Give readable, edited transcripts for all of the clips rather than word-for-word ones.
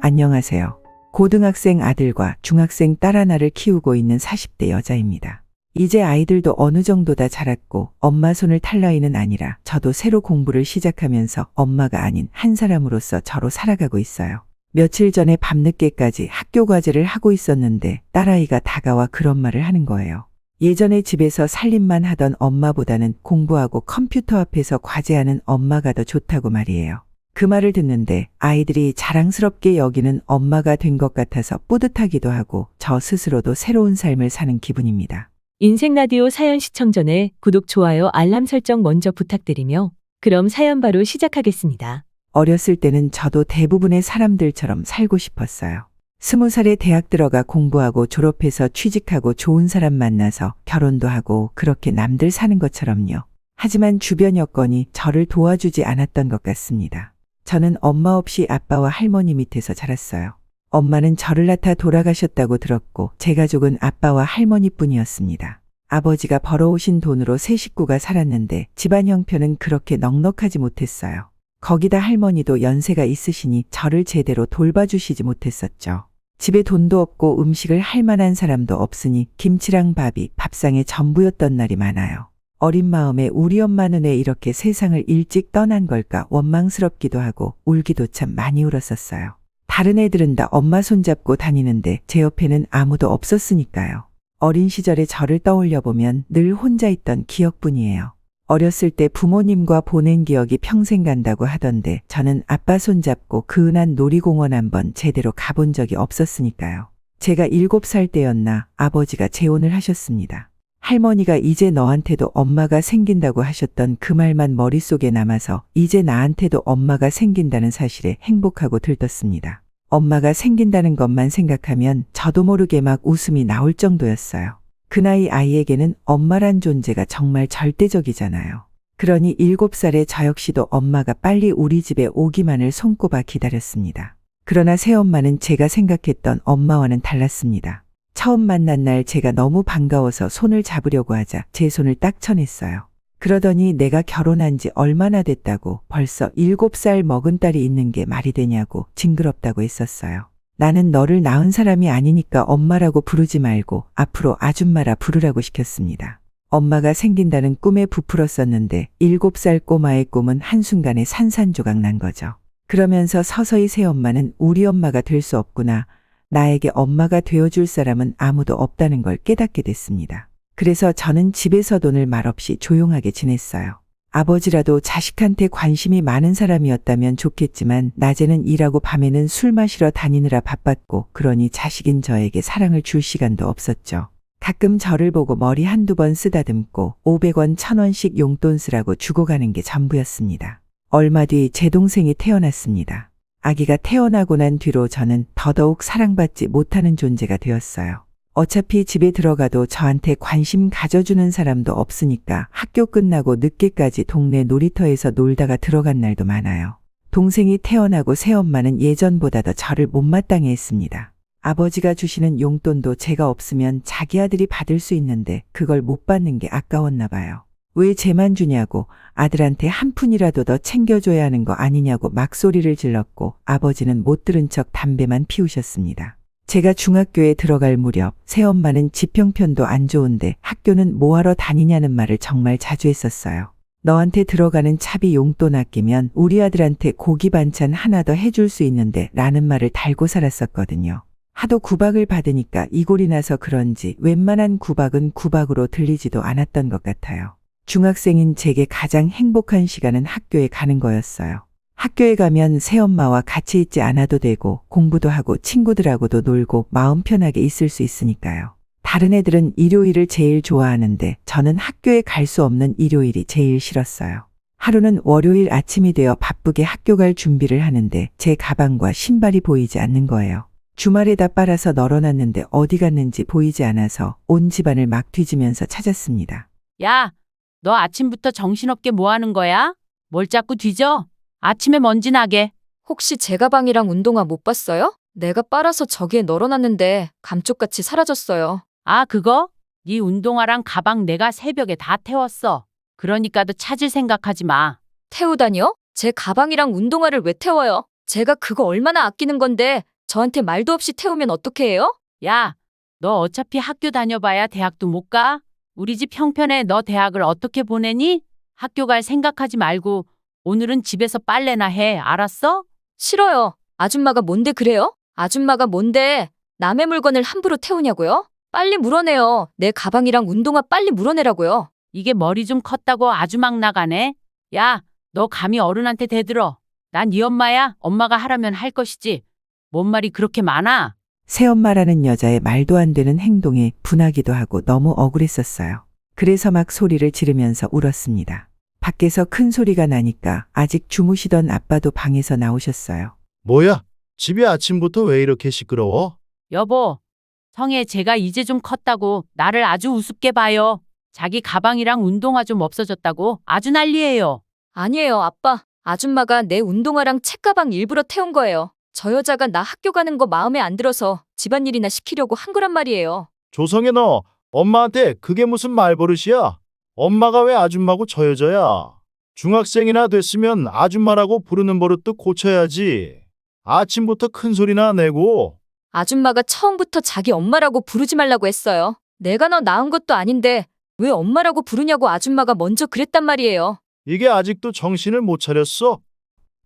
안녕하세요. 고등학생 아들과 중학생 딸 하나를 키우고 있는 40대 여자입니다. 이제 아이들도 어느 정도 다 자랐고 엄마 손을 탈 나이는 아니라 저도 새로 공부를 시작하면서 엄마가 아닌 한 사람으로서 저로 살아가고 있어요. 며칠 전에 밤늦게까지 학교 과제를 하고 있었는데 딸아이가 다가와 그런 말을 하는 거예요. 예전에 집에서 살림만 하던 엄마보다는 공부하고 컴퓨터 앞에서 과제하는 엄마가 더 좋다고 말이에요. 그 말을 듣는데 아이들이 자랑스럽게 여기는 엄마가 된 것 같아서 뿌듯하기도 하고 저 스스로도 새로운 삶을 사는 기분입니다. 인생 라디오 사연 시청 전에 구독, 좋아요, 알람 설정 먼저 부탁드리며 그럼 사연 바로 시작하겠습니다. 어렸을 때는 저도 대부분의 사람들처럼 살고 싶었어요. 20살에 대학 들어가 공부하고 졸업해서 취직하고 좋은 사람 만나서 결혼도 하고 그렇게 남들 사는 것처럼요. 하지만 주변 여건이 저를 도와주지 않았던 것 같습니다. 저는 엄마 없이 아빠와 할머니 밑에서 자랐어요. 엄마는 저를 낳다 돌아가셨다고 들었고 제 가족은 아빠와 할머니뿐이었습니다. 아버지가 벌어오신 돈으로 세 식구가 살았는데 집안 형편은 그렇게 넉넉하지 못했어요. 거기다 할머니도 연세가 있으시니 저를 제대로 돌봐주시지 못했었죠. 집에 돈도 없고 음식을 할 만한 사람도 없으니 김치랑 밥이 밥상의 전부였던 날이 많아요. 어린 마음에 우리 엄마는 왜 이렇게 세상을 일찍 떠난 걸까 원망스럽기도 하고 울기도 참 많이 울었었어요. 다른 애들은 다 엄마 손잡고 다니는데 제 옆에는 아무도 없었으니까요. 어린 시절의 저를 떠올려 보면 늘 혼자 있던 기억뿐이에요. 어렸을 때 부모님과 보낸 기억이 평생 간다고 하던데 저는 아빠 손잡고 그 흔한 놀이공원 한번 제대로 가본 적이 없었으니까요. 제가 7살 때였나 아버지가 재혼을 하셨습니다. 할머니가 이제 너한테도 엄마가 생긴다고 하셨던 그 말만 머릿속에 남아서 이제 나한테도 엄마가 생긴다는 사실에 행복하고 들떴습니다. 엄마가 생긴다는 것만 생각하면 저도 모르게 막 웃음이 나올 정도였어요. 그 나이 아이에게는 엄마란 존재가 정말 절대적이잖아요. 그러니 7살의 저 역시도 엄마가 빨리 우리 집에 오기만을 손꼽아 기다렸습니다. 그러나 새엄마는 제가 생각했던 엄마와는 달랐습니다. 처음 만난 날 제가 너무 반가워서 손을 잡으려고 하자 제 손을 딱 쳐냈어요. 그러더니 내가 결혼한 지 얼마나 됐다고 벌써 7살 먹은 딸이 있는 게 말이 되냐고 징그럽다고 했었어요. 나는 너를 낳은 사람이 아니니까 엄마라고 부르지 말고 앞으로 아줌마라 부르라고 시켰습니다. 엄마가 생긴다는 꿈에 부풀었었는데 7살 꼬마의 꿈은 한순간에 산산조각 난 거죠. 그러면서 서서히 새엄마는 우리 엄마가 될 수 없구나. 나에게 엄마가 되어줄 사람은 아무도 없다는 걸 깨닫게 됐습니다. 그래서 저는 집에서도 늘 말없이 조용하게 지냈어요. 아버지라도 자식한테 관심이 많은 사람이었다면 좋겠지만 낮에는 일하고 밤에는 술 마시러 다니느라 바빴고 그러니 자식인 저에게 사랑을 줄 시간도 없었죠. 가끔 저를 보고 머리 한두 번 쓰다듬고 500원, 1000원씩 용돈 쓰라고 주고 가는 게 전부였습니다. 얼마 뒤 제 동생이 태어났습니다. 아기가 태어나고 난 뒤로 저는 더더욱 사랑받지 못하는 존재가 되었어요. 어차피 집에 들어가도 저한테 관심 가져주는 사람도 없으니까 학교 끝나고 늦게까지 동네 놀이터에서 놀다가 들어간 날도 많아요. 동생이 태어나고 새엄마는 예전보다 더 저를 못마땅해 했습니다. 아버지가 주시는 용돈도 제가 없으면 자기 아들이 받을 수 있는데 그걸 못 받는 게 아까웠나 봐요. 왜 쟤만 주냐고 아들한테 한 푼이라도 더 챙겨줘야 하는 거 아니냐고 막소리를 질렀고 아버지는 못 들은 척 담배만 피우셨습니다. 제가 중학교에 들어갈 무렵 새엄마는 집 형편도 안 좋은데 학교는 뭐하러 다니냐는 말을 정말 자주 했었어요. 너한테 들어가는 차비 용돈 아끼면 우리 아들한테 고기 반찬 하나 더 해줄 수 있는데 라는 말을 달고 살았었거든요. 하도 구박을 받으니까 이골이 나서 그런지 웬만한 구박은 구박으로 들리지도 않았던 것 같아요. 중학생인 제게 가장 행복한 시간은 학교에 가는 거였어요. 학교에 가면 새엄마와 같이 있지 않아도 되고 공부도 하고 친구들하고도 놀고 마음 편하게 있을 수 있으니까요. 다른 애들은 일요일을 제일 좋아하는데 저는 학교에 갈 수 없는 일요일이 제일 싫었어요. 하루는 월요일 아침이 되어 바쁘게 학교 갈 준비를 하는데 제 가방과 신발이 보이지 않는 거예요. 주말에다 빨아서 널어놨는데 어디 갔는지 보이지 않아서 온 집안을 막 뒤지면서 찾았습니다. 야, 너 아침부터 정신없게 뭐 하는 거야? 뭘 자꾸 뒤져? 아침에 먼지 나게. 혹시 제 가방이랑 운동화 못 봤어요? 내가 빨아서 저기에 널어놨는데 감쪽같이 사라졌어요. 아, 그거? 네 운동화랑 가방 내가 새벽에 다 태웠어. 그러니까 너 찾을 생각하지 마. 태우다니요? 제 가방이랑 운동화를 왜 태워요? 제가 그거 얼마나 아끼는 건데 저한테 말도 없이 태우면 어떻게 해요? 야, 너 어차피 학교 다녀봐야 대학도 못 가? 우리 집 형편에 너 대학을 어떻게 보내니? 학교 갈 생각하지 말고 오늘은 집에서 빨래나 해. 알았어? 싫어요. 아줌마가 뭔데 그래요? 아줌마가 뭔데 남의 물건을 함부로 태우냐고요? 빨리 물어내요. 내 가방이랑 운동화 빨리 물어내라고요. 이게 머리 좀 컸다고 아주 막 나가네. 야, 너 감히 어른한테 대들어. 난 네 엄마야. 엄마가 하라면 할 것이지. 뭔 말이 그렇게 많아? 새엄마라는 여자의 말도 안 되는 행동에 분하기도 하고 너무 억울했었어요. 그래서 막 소리를 지르면서 울었습니다. 밖에서 큰 소리가 나니까 아직 주무시던 아빠도 방에서 나오셨어요. 뭐야? 집이 아침부터 왜 이렇게 시끄러워? 여보, 성애 제가 이제 좀 컸다고 나를 아주 우습게 봐요. 자기 가방이랑 운동화 좀 없어졌다고 아주 난리예요. 아니에요, 아빠. 아줌마가 내 운동화랑 책가방 일부러 태운 거예요. 저 여자가 나 학교 가는 거 마음에 안 들어서 집안일이나 시키려고 한 거란 말이에요. 조성애 너 엄마한테 그게 무슨 말버릇이야? 엄마가 왜 아줌마고 저 여자야? 중학생이나 됐으면 아줌마라고 부르는 버릇도 고쳐야지. 아침부터 큰 소리나 내고. 아줌마가 처음부터 자기 엄마라고 부르지 말라고 했어요. 내가 너 낳은 것도 아닌데 왜 엄마라고 부르냐고 아줌마가 먼저 그랬단 말이에요. 이게 아직도 정신을 못 차렸어?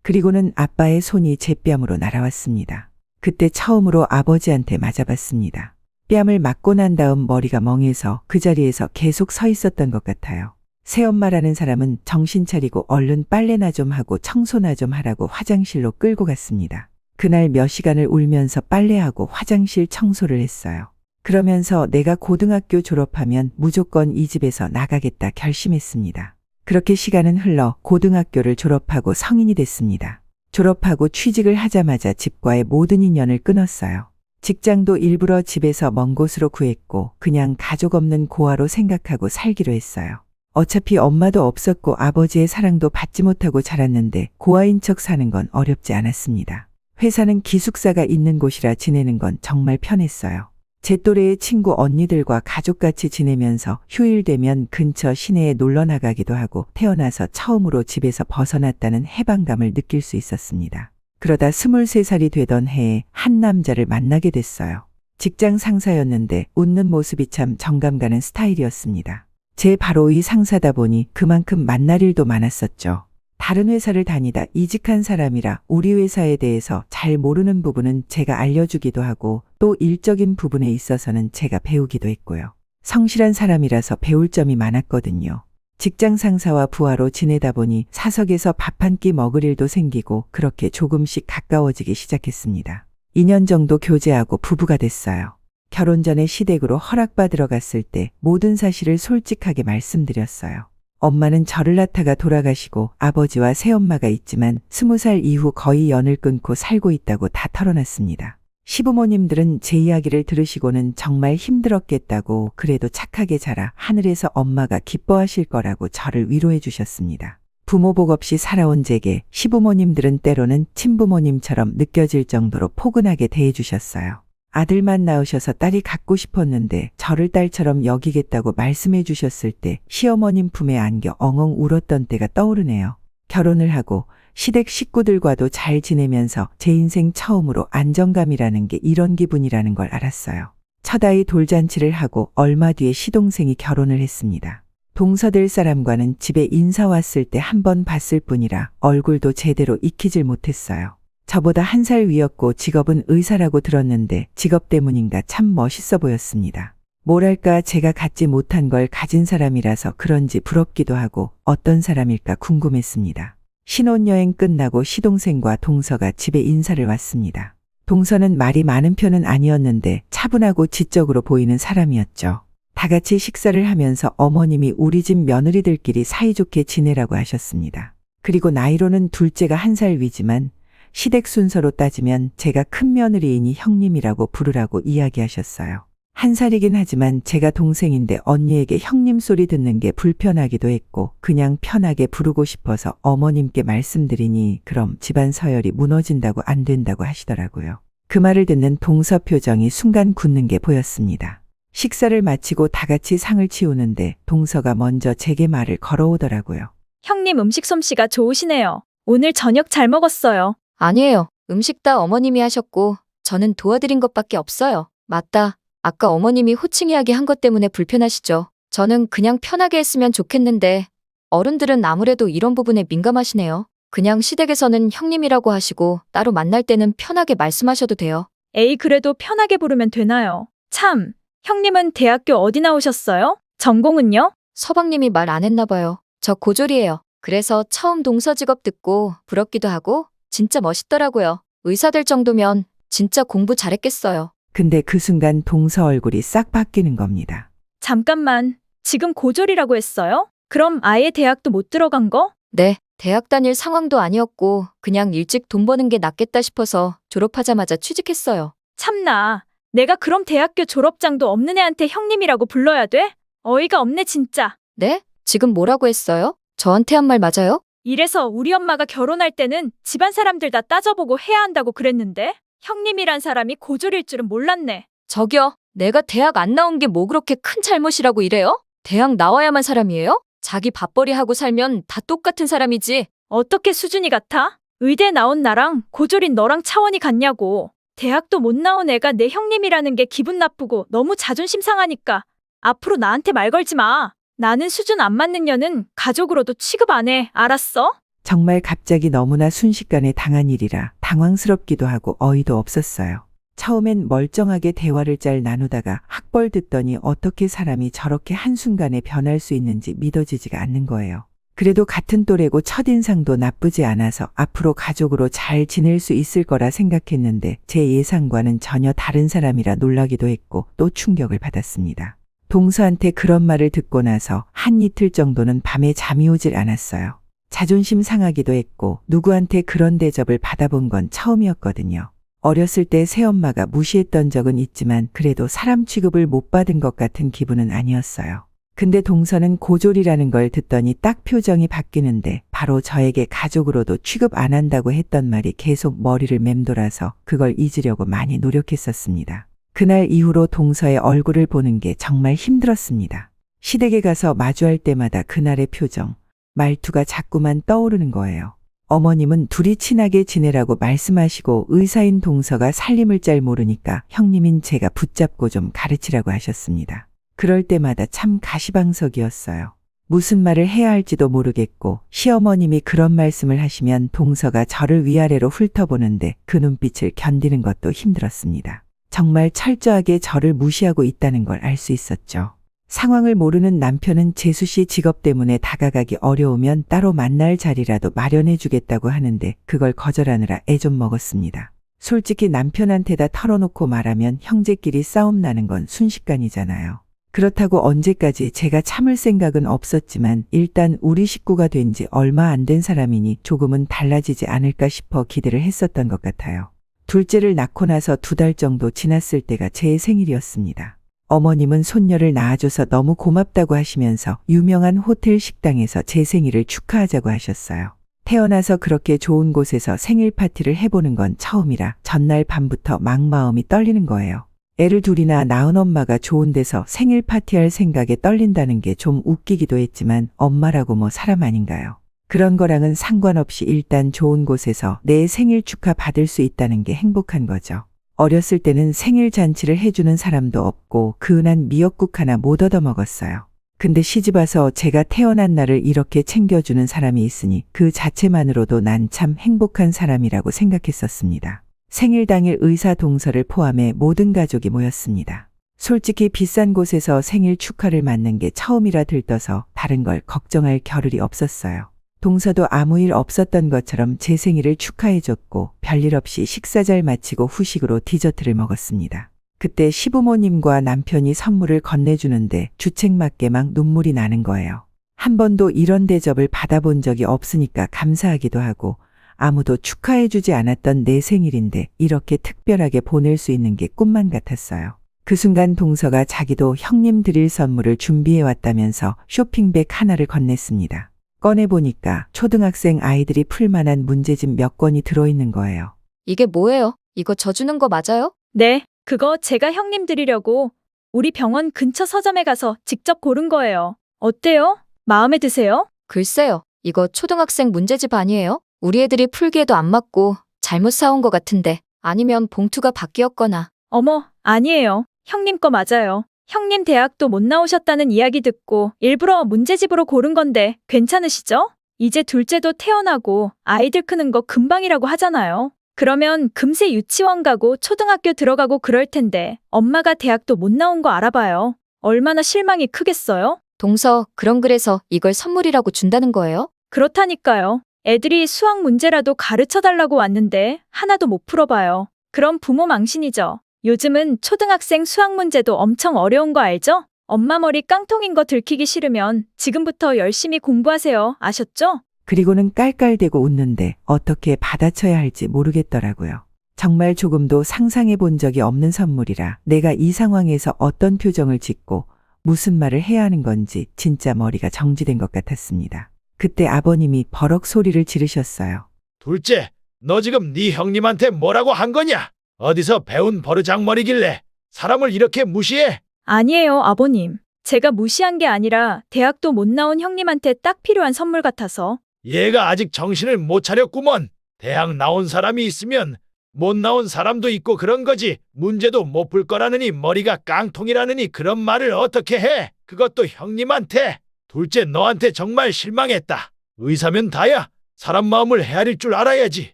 그리고는 아빠의 손이 제 뺨으로 날아왔습니다. 그때 처음으로 아버지한테 맞아봤습니다. 뺨을 맞고 난 다음 머리가 멍해서 그 자리에서 계속 서 있었던 것 같아요. 새엄마라는 사람은 정신 차리고 얼른 빨래나 좀 하고 청소나 좀 하라고 화장실로 끌고 갔습니다. 그날 몇 시간을 울면서 빨래하고 화장실 청소를 했어요. 그러면서 내가 고등학교 졸업하면 무조건 이 집에서 나가겠다 결심했습니다. 그렇게 시간은 흘러 고등학교를 졸업하고 성인이 됐습니다. 졸업하고 취직을 하자마자 집과의 모든 인연을 끊었어요. 직장도 일부러 집에서 먼 곳으로 구했고 그냥 가족 없는 고아로 생각하고 살기로 했어요. 어차피 엄마도 없었고 아버지의 사랑도 받지 못하고 자랐는데 고아인 척 사는 건 어렵지 않았습니다. 회사는 기숙사가 있는 곳이라 지내는 건 정말 편했어요. 제 또래의 친구 언니들과 가족같이 지내면서 휴일 되면 근처 시내에 놀러 나가기도 하고 태어나서 처음으로 집에서 벗어났다는 해방감을 느낄 수 있었습니다. 그러다 23살이 되던 해에 한 남자를 만나게 됐어요. 직장 상사였는데 웃는 모습이 참 정감 가는 스타일이었습니다. 제 바로 이 상사다 보니 그만큼 만날 일도 많았었죠. 다른 회사를 다니다 이직한 사람이라 우리 회사에 대해서 잘 모르는 부분은 제가 알려주기도 하고 또 일적인 부분에 있어서는 제가 배우기도 했고요. 성실한 사람이라서 배울 점이 많았거든요. 직장 상사와 부하로 지내다 보니 사석에서 밥 한 끼 먹을 일도 생기고 그렇게 조금씩 가까워지기 시작했습니다. 2년 정도 교제하고 부부가 됐어요. 결혼 전에 시댁으로 허락받으러 갔을 때 모든 사실을 솔직하게 말씀드렸어요. 엄마는 저를 낳다가 돌아가시고 아버지와 새엄마가 있지만 20살 이후 거의 연을 끊고 살고 있다고 다 털어놨습니다. 시부모님들은 제 이야기를 들으시고는 정말 힘들었겠다고 그래도 착하게 자라 하늘에서 엄마가 기뻐하실 거라고 저를 위로해 주셨습니다. 부모 복 없이 살아온 제게 시부모님들은 때로는 친부모님처럼 느껴질 정도로 포근하게 대해 주셨어요. 아들만 낳으셔서 딸이 갖고 싶었는데 저를 딸처럼 여기겠다고 말씀해 주셨을 때 시어머님 품에 안겨 엉엉 울었던 때가 떠오르네요. 결혼을 하고 시댁 식구들과도 잘 지내면서 제 인생 처음으로 안정감이라는 게 이런 기분이라는 걸 알았어요. 첫 아이 돌잔치를 하고 얼마 뒤에 시동생이 결혼을 했습니다. 동서될 사람과는 집에 인사 왔을 때 한 번 봤을 뿐이라 얼굴도 제대로 익히질 못했어요. 저보다 1살 위였고 직업은 의사라고 들었는데 직업 때문인가 참 멋있어 보였습니다. 뭐랄까 제가 갖지 못한 걸 가진 사람이라서 그런지 부럽기도 하고 어떤 사람일까 궁금했습니다. 신혼여행 끝나고 시동생과 동서가 집에 인사를 왔습니다. 동서는 말이 많은 편은 아니었는데 차분하고 지적으로 보이는 사람이었죠. 다 같이 식사를 하면서 어머님이 우리 집 며느리들끼리 사이좋게 지내라고 하셨습니다. 그리고 나이로는 둘째가 1살 위지만 시댁 순서로 따지면 제가 큰 며느리이니 형님이라고 부르라고 이야기하셨어요. 1살이긴 하지만 제가 동생인데 언니에게 형님 소리 듣는 게 불편하기도 했고 그냥 편하게 부르고 싶어서 어머님께 말씀드리니 그럼 집안 서열이 무너진다고 안 된다고 하시더라고요. 그 말을 듣는 동서 표정이 순간 굳는 게 보였습니다. 식사를 마치고 다 같이 상을 치우는데 동서가 먼저 제게 말을 걸어오더라고요. 형님 음식 솜씨가 좋으시네요. 오늘 저녁 잘 먹었어요. 아니에요. 음식 다 어머님이 하셨고 저는 도와드린 것밖에 없어요. 맞다. 아까 어머님이 호칭 이야기 한 것 때문에 불편하시죠? 저는 그냥 편하게 했으면 좋겠는데 어른들은 아무래도 이런 부분에 민감하시네요. 그냥 시댁에서는 형님이라고 하시고 따로 만날 때는 편하게 말씀하셔도 돼요. 에이, 그래도 편하게 부르면 되나요? 참, 형님은 대학교 어디 나오셨어요? 전공은요? 서방님이 말 안 했나 봐요. 저 고졸이에요. 그래서 처음 동서 직업 듣고 부럽기도 하고 진짜 멋있더라고요. 의사 될 정도면 진짜 공부 잘했겠어요. 근데 그 순간 동서 얼굴이 싹 바뀌는 겁니다. 잠깐만, 지금 고졸이라고 했어요? 그럼 아예 대학도 못 들어간 거? 네, 대학 다닐 상황도 아니었고 그냥 일찍 돈 버는 게 낫겠다 싶어서 졸업하자마자 취직했어요. 참나, 내가 그럼 대학교 졸업장도 없는 애한테 형님이라고 불러야 돼? 어이가 없네 진짜. 네? 지금 뭐라고 했어요? 저한테 한 말 맞아요? 이래서 우리 엄마가 결혼할 때는 집안 사람들 다 따져보고 해야 한다고 그랬는데 형님이란 사람이 고졸일 줄은 몰랐네. 저기요, 내가 대학 안 나온 게 뭐 그렇게 큰 잘못이라고 이래요? 대학 나와야만 사람이에요? 자기 밥벌이 하고 살면 다 똑같은 사람이지. 어떻게 수준이 같아? 의대 나온 나랑 고졸인 너랑 차원이 같냐고. 대학도 못 나온 애가 내 형님이라는 게 기분 나쁘고 너무 자존심 상하니까 앞으로 나한테 말 걸지 마. 나는 수준 안 맞는 년은 가족으로도 취급 안 해. 알았어? 정말 갑자기 너무나 순식간에 당한 일이라 당황스럽기도 하고 어이도 없었어요. 처음엔 멀쩡하게 대화를 잘 나누다가 학벌 듣더니 어떻게 사람이 저렇게 한순간에 변할 수 있는지 믿어지지가 않는 거예요. 그래도 같은 또래고 첫인상도 나쁘지 않아서 앞으로 가족으로 잘 지낼 수 있을 거라 생각했는데 제 예상과는 전혀 다른 사람이라 놀라기도 했고 또 충격을 받았습니다. 동서한테 그런 말을 듣고 나서 한 이틀 정도는 밤에 잠이 오질 않았어요. 자존심 상하기도 했고 누구한테 그런 대접을 받아본 건 처음이었거든요. 어렸을 때 새엄마가 무시했던 적은 있지만 그래도 사람 취급을 못 받은 것 같은 기분은 아니었어요. 근데 동서는 고졸이라는 걸 듣더니 딱 표정이 바뀌는데 바로 저에게 가족으로도 취급 안 한다고 했던 말이 계속 머리를 맴돌아서 그걸 잊으려고 많이 노력했었습니다. 그날 이후로 동서의 얼굴을 보는 게 정말 힘들었습니다. 시댁에 가서 마주할 때마다 그날의 표정, 말투가 자꾸만 떠오르는 거예요. 어머님은 둘이 친하게 지내라고 말씀하시고 의사인 동서가 살림을 잘 모르니까 형님인 제가 붙잡고 좀 가르치라고 하셨습니다. 그럴 때마다 참 가시방석이었어요. 무슨 말을 해야 할지도 모르겠고 시어머님이 그런 말씀을 하시면 동서가 저를 위아래로 훑어보는데 그 눈빛을 견디는 것도 힘들었습니다. 정말 철저하게 저를 무시하고 있다는 걸 알 수 있었죠. 상황을 모르는 남편은 재수 씨 직업 때문에 다가가기 어려우면 따로 만날 자리라도 마련해 주겠다고 하는데 그걸 거절하느라 애 좀 먹었습니다. 솔직히 남편한테다 털어놓고 말하면 형제끼리 싸움 나는 건 순식간이잖아요. 그렇다고 언제까지 제가 참을 생각은 없었지만 일단 우리 식구가 된 지 얼마 안 된 사람이니 조금은 달라지지 않을까 싶어 기대를 했었던 것 같아요. 둘째를 낳고 나서 2달 정도 지났을 때가 제 생일이었습니다. 어머님은 손녀를 낳아줘서 너무 고맙다고 하시면서 유명한 호텔 식당에서 제 생일을 축하하자고 하셨어요. 태어나서 그렇게 좋은 곳에서 생일 파티를 해보는 건 처음이라 전날 밤부터 막 마음이 떨리는 거예요. 애를 둘이나 낳은 엄마가 좋은 데서 생일 파티할 생각에 떨린다는 게 좀 웃기기도 했지만 엄마라고 뭐 사람 아닌가요? 그런 거랑은 상관없이 일단 좋은 곳에서 내 생일 축하 받을 수 있다는 게 행복한 거죠. 어렸을 때는 생일 잔치를 해주는 사람도 없고 그은한 미역국 하나 못 얻어먹었어요. 근데 시집와서 제가 태어난 날을 이렇게 챙겨주는 사람이 있으니 그 자체만으로도 난 참 행복한 사람이라고 생각했었습니다. 생일 당일 의사 동서를 포함해 모든 가족이 모였습니다. 솔직히 비싼 곳에서 생일 축하를 맞는 게 처음이라 들떠서 다른 걸 걱정할 겨를이 없었어요. 동서도 아무 일 없었던 것처럼 제 생일을 축하해줬고 별일 없이 식사 잘 마치고 후식으로 디저트를 먹었습니다. 그때 시부모님과 남편이 선물을 건네주는데 주책맞게 막 눈물이 나는 거예요. 한 번도 이런 대접을 받아본 적이 없으니까 감사하기도 하고 아무도 축하해주지 않았던 내 생일인데 이렇게 특별하게 보낼 수 있는 게 꿈만 같았어요. 그 순간 동서가 자기도 형님 드릴 선물을 준비해왔다면서 쇼핑백 하나를 건넸습니다. 꺼내보니까 초등학생 아이들이 풀만한 문제집 몇 권이 들어있는 거예요. 이게 뭐예요? 이거 저 주는 거 맞아요? 네, 그거 제가 형님 드리려고 우리 병원 근처 서점에 가서 직접 고른 거예요. 어때요? 마음에 드세요? 글쎄요. 이거 초등학생 문제집 아니에요? 우리 애들이 풀기에도 안 맞고 잘못 사온 거 같은데. 아니면 봉투가 바뀌었거나. 어머, 아니에요. 형님 거 맞아요. 형님 대학도 못 나오셨다는 이야기 듣고 일부러 문제집으로 고른 건데 괜찮으시죠? 이제 둘째도 태어나고 아이들 크는 거 금방이라고 하잖아요. 그러면 금세 유치원 가고 초등학교 들어가고 그럴 텐데 엄마가 대학도 못 나온 거 알아봐요. 얼마나 실망이 크겠어요? 동서, 그럼 그래서 이걸 선물이라고 준다는 거예요? 그렇다니까요. 애들이 수학 문제라도 가르쳐 달라고 왔는데 하나도 못 풀어봐요. 그럼 부모 망신이죠. 요즘은 초등학생 수학 문제도 엄청 어려운 거 알죠? 엄마 머리 깡통인 거 들키기 싫으면 지금부터 열심히 공부하세요. 아셨죠? 그리고는 깔깔대고 웃는데 어떻게 받아쳐야 할지 모르겠더라고요. 정말 조금도 상상해 본 적이 없는 선물이라 내가 이 상황에서 어떤 표정을 짓고 무슨 말을 해야 하는 건지 진짜 머리가 정지된 것 같았습니다. 그때 아버님이 버럭 소리를 지르셨어요. 둘째, 너 지금 네 형님한테 뭐라고 한 거냐? 어디서 배운 버르장머리길래 사람을 이렇게 무시해? 아니에요, 아버님. 제가 무시한 게 아니라 대학도 못 나온 형님한테 딱 필요한 선물 같아서. 얘가 아직 정신을 못 차렸구먼. 대학 나온 사람이 있으면 못 나온 사람도 있고 그런 거지. 문제도 못 풀 거라느니 머리가 깡통이라느니 그런 말을 어떻게 해? 그것도 형님한테. 둘째, 너한테 정말 실망했다. 의사면 다야. 사람 마음을 헤아릴 줄 알아야지.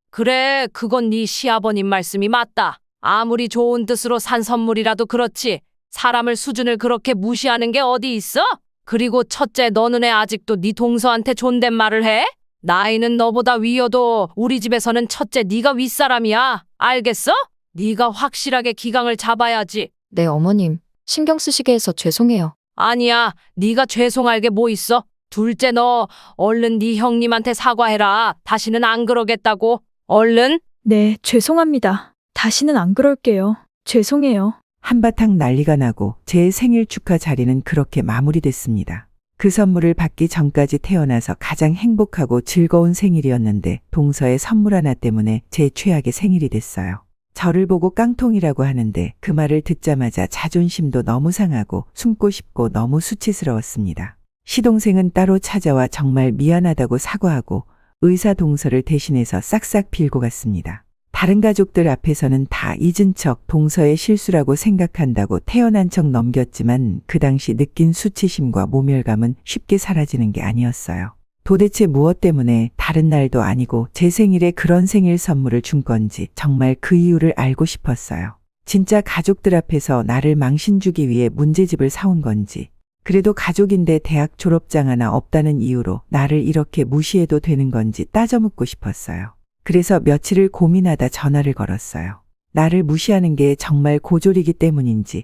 그래, 그건 네 시아버님 말씀이 맞다. 아무리 좋은 뜻으로 산 선물이라도 그렇지. 사람을 수준을 그렇게 무시하는 게 어디 있어? 그리고 첫째, 너는 애 아직도 네 동서한테 존댓말을 해? 나이는 너보다 위여도 우리 집에서는 첫째 네가 윗사람이야. 알겠어? 네가 확실하게 기강을 잡아야지. 네, 어머님. 신경 쓰시게 해서 죄송해요. 아니야, 네가 죄송할 게 뭐 있어? 둘째, 너 얼른 네 형님한테 사과해라. 다시는 안 그러겠다고. 얼른. 네, 죄송합니다. 다시는 안 그럴게요. 죄송해요. 한바탕 난리가 나고 제 생일 축하 자리는 그렇게 마무리됐습니다. 그 선물을 받기 전까지 태어나서 가장 행복하고 즐거운 생일이었는데 동서의 선물 하나 때문에 제 최악의 생일이 됐어요. 저를 보고 깡통이라고 하는데 그 말을 듣자마자 자존심도 너무 상하고 숨고 싶고 너무 수치스러웠습니다. 시동생은 따로 찾아와 정말 미안하다고 사과하고 의사 동서를 대신해서 싹싹 빌고 갔습니다. 다른 가족들 앞에서는 다 잊은 척 동서의 실수라고 생각한다고 태어난 척 넘겼지만 그 당시 느낀 수치심과 모멸감은 쉽게 사라지는 게 아니었어요. 도대체 무엇 때문에 다른 날도 아니고 제 생일에 그런 생일 선물을 준 건지 정말 그 이유를 알고 싶었어요. 진짜 가족들 앞에서 나를 망신 주기 위해 문제집을 사온 건지, 그래도 가족인데 대학 졸업장 하나 없다는 이유로 나를 이렇게 무시해도 되는 건지 따져 묻고 싶었어요. 그래서 며칠을 고민하다 전화를 걸었어요. 나를 무시하는 게 정말 고졸이기 때문인지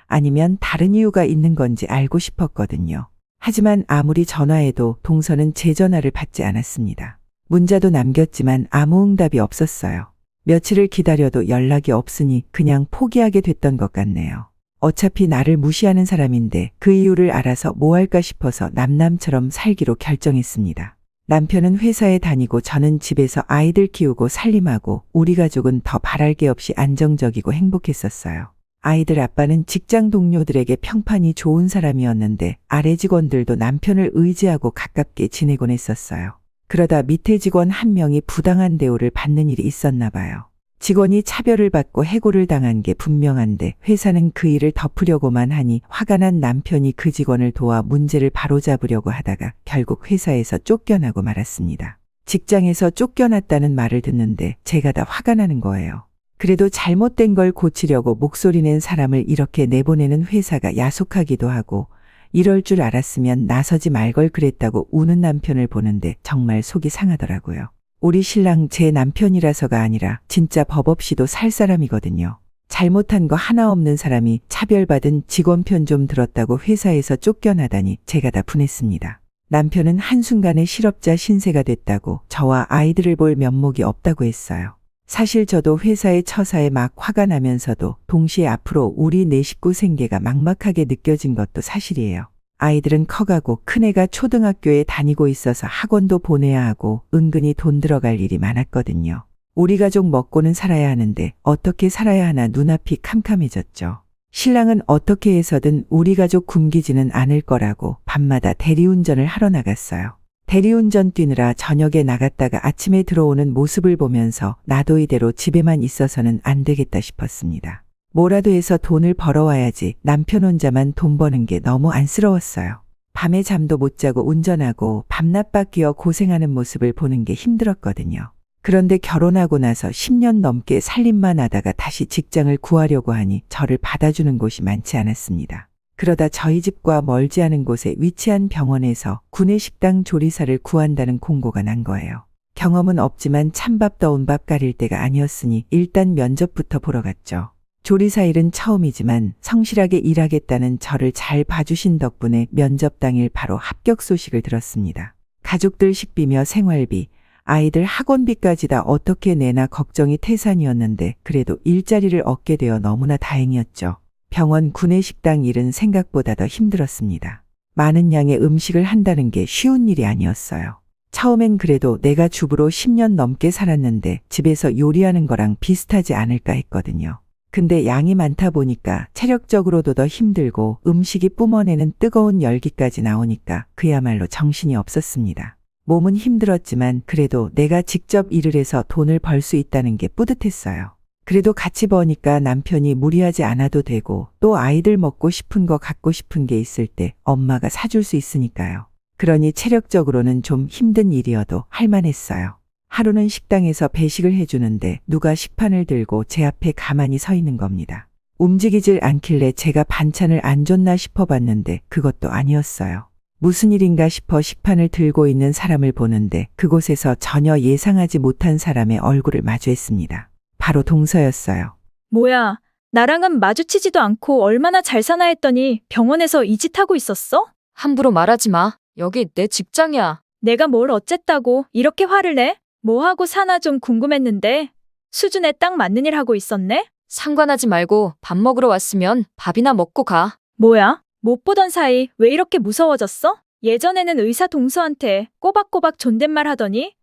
아니면 다른 이유가 있는 건지 알고 싶었거든요. 하지만 아무리 전화해도 동서는 제 전화를 받지 않았습니다. 문자도 남겼지만 아무 응답이 없었어요. 며칠을 기다려도 연락이 없으니 그냥 포기하게 됐던 것 같네요. 어차피 나를 무시하는 사람인데 그 이유를 알아서 뭐 할까 싶어서 남남처럼 살기로 결정했습니다. 남편은 회사에 다니고 저는 집에서 아이들 키우고 살림하고 우리 가족은 더 바랄 게 없이 안정적이고 행복했었어요. 아이들 아빠는 직장 동료들에게 평판이 좋은 사람이었는데 아래 직원들도 남편을 의지하고 가깝게 지내곤 했었어요. 그러다 밑에 직원 한 명이 부당한 대우를 받는 일이 있었나 봐요. 직원이 차별을 받고 해고를 당한 게 분명한데 회사는 그 일을 덮으려고만 하니 화가 난 남편이 그 직원을 도와 문제를 바로잡으려고 하다가 결국 회사에서 쫓겨나고 말았습니다. 직장에서 쫓겨났다는 말을 듣는데 제가 다 화가 나는 거예요. 그래도 잘못된 걸 고치려고 목소리 낸 사람을 이렇게 내보내는 회사가 야속하기도 하고 이럴 줄 알았으면 나서지 말 걸 그랬다고 우는 남편을 보는데 정말 속이 상하더라고요. 우리 신랑 제 남편이라서가 아니라 진짜 법 없이도 살 사람이거든요. 잘못한 거 하나 없는 사람이 차별받은 직원 편 좀 들었다고 회사에서 쫓겨나다니 제가 다 분했습니다. 남편은 한순간에 실업자 신세가 됐다고 저와 아이들을 볼 면목이 없다고 했어요. 사실 저도 회사의 처사에 막 화가 나면서도 동시에 앞으로 우리 네 식구 생계가 막막하게 느껴진 것도 사실이에요. 아이들은 커가고 큰애가 초등학교에 다니고 있어서 학원도 보내야 하고 은근히 돈 들어갈 일이 많았거든요. 우리 가족 먹고는 살아야 하는데 어떻게 살아야 하나 눈앞이 캄캄해졌죠. 신랑은 어떻게 해서든 우리 가족 굶기지는 않을 거라고 밤마다 대리운전을 하러 나갔어요. 대리운전 뛰느라 저녁에 나갔다가 아침에 들어오는 모습을 보면서 나도 이대로 집에만 있어서는 안 되겠다 싶었습니다. 뭐라도 해서 돈을 벌어와야지 남편 혼자만 돈 버는 게 너무 안쓰러웠어요. 밤에 잠도 못 자고 운전하고 밤낮 바뀌어 고생하는 모습을 보는 게 힘들었거든요. 그런데 결혼하고 나서 10년 넘게 살림만 하다가 다시 직장을 구하려고 하니 저를 받아주는 곳이 많지 않았습니다. 그러다 저희 집과 멀지 않은 곳에 위치한 병원에서 구내식당 조리사를 구한다는 공고가 난 거예요. 경험은 없지만 찬밥 더운 밥 가릴 때가 아니었으니 일단 면접부터 보러 갔죠. 조리사 일은 처음이지만 성실하게 일하겠다는 저를 잘 봐주신 덕분에 면접 당일 바로 합격 소식을 들었습니다. 가족들 식비며 생활비, 아이들 학원비까지 다 어떻게 내나 걱정이 태산이었는데 그래도 일자리를 얻게 되어 너무나 다행이었죠. 병원 구내식당 일은 생각보다 더 힘들었습니다. 많은 양의 음식을 한다는 게 쉬운 일이 아니었어요. 처음엔 그래도 내가 주부로 10년 넘게 살았는데 집에서 요리하는 거랑 비슷하지 않을까 했거든요. 근데 양이 많다 보니까 체력적으로도 더 힘들고 음식이 뿜어내는 뜨거운 열기까지 나오니까 그야말로 정신이 없었습니다. 몸은 힘들었지만 그래도 내가 직접 일을 해서 돈을 벌 수 있다는 게 뿌듯했어요. 그래도 같이 버니까 남편이 무리하지 않아도 되고 또 아이들 먹고 싶은 거 갖고 싶은 게 있을 때 엄마가 사줄 수 있으니까요. 그러니 체력적으로는 좀 힘든 일이어도 할만했어요. 하루는 식당에서 배식을 해주는데 누가 식판을 들고 제 앞에 가만히 서 있는 겁니다. 움직이질 않길래 제가 반찬을 안 줬나 싶어봤는데 그것도 아니었어요. 무슨 일인가 싶어 식판을 들고 있는 사람을 보는데 그곳에서 전혀 예상하지 못한 사람의 얼굴을 마주했습니다. 바로 동서였어요. 뭐야, 나랑은 마주치지도 않고 얼마나 잘 사나 했더니 병원에서 이 짓 하고 있었어? 함부로 말하지 마. 여기 내 직장이야. 내가 뭘 어쨌다고 이렇게 화를 내? 뭐 하고 사나 좀 궁금했는데 수준에 딱 맞는 일 하고 있었네? 상관하지 말고 밥 먹으러 왔으면 밥이나 먹고 가. 뭐야? 못 보던 사이 왜 이렇게 무서워졌어? 예전에는 의사 동서한테 꼬박꼬박 존댓말 하더니